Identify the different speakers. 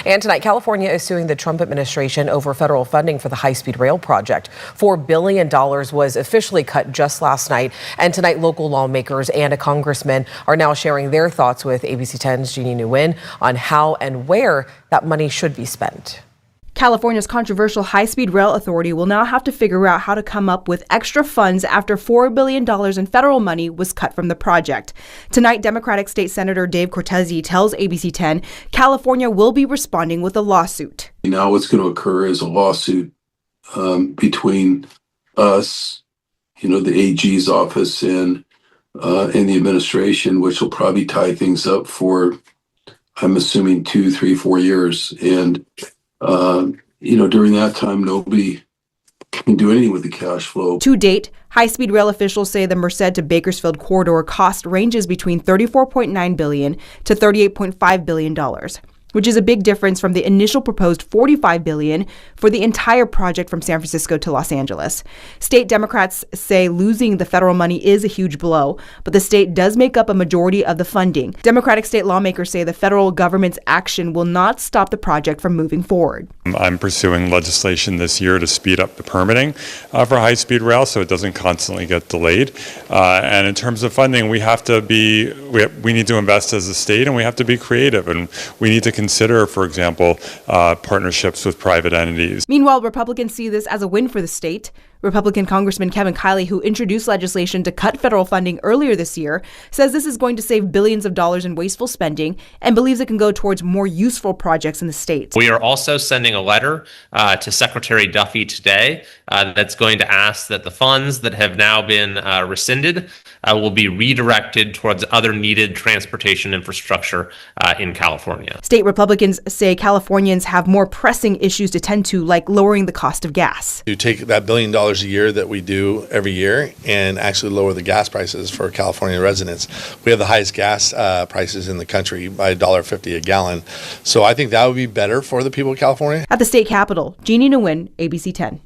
Speaker 1: And tonight, California is suing the Trump administration over federal funding for the high-speed rail project. $4 billion was officially cut just last night. And tonight, local lawmakers and a congressman are now sharing their thoughts with ABC 10's Jeannie Nguyen on how and where that money should be spent.
Speaker 2: California's controversial high-speed rail authority will now have to figure out how to come up with extra funds after $4 billion in federal money was cut from the project. Tonight, Democratic State Senator Dave Cortese tells ABC 10 California will be responding with a lawsuit.
Speaker 3: Now what's going to occur is a lawsuit between us, the AG's office and the administration, which will probably tie things up for, I'm assuming, 2, 3, 4 years. And during that time, nobody can do anything with the cash flow.
Speaker 2: To date, high-speed rail officials say the Merced to Bakersfield corridor cost ranges between $34.9 billion to $38.5 billion, which is a big difference from the initial proposed $45 billion for the entire project from San Francisco to Los Angeles. State Democrats say losing the federal money is a huge blow, but the state does make up a majority of the funding. Democratic state lawmakers say the federal government's action will not stop the project from moving forward.
Speaker 4: I'm pursuing legislation this year to speed up the permitting for high-speed rail so it doesn't constantly get delayed. And in terms of funding, we need to invest as a state, and we have to be creative, and we need to consider, for example, partnerships with private entities.
Speaker 2: Meanwhile, Republicans see this as a win for the state. Republican Congressman Kevin Kiley, who introduced legislation to cut federal funding earlier this year, says this is going to save billions of dollars in wasteful spending and believes it can go towards more useful projects in the state.
Speaker 5: We are also sending a letter to Secretary Duffy today that's going to ask that the funds that have now been rescinded will be redirected towards other needed transportation infrastructure in California.
Speaker 2: State Republicans say Californians have more pressing issues to tend to, like lowering the cost of gas.
Speaker 6: You take that $1 billion a year that we do every year and actually lower the gas prices for California residents. We have the highest gas prices in the country by $1.50 a gallon. So I think that would be better for the people of California.
Speaker 2: At the state capitol, Jeannie Nguyen, ABC 10.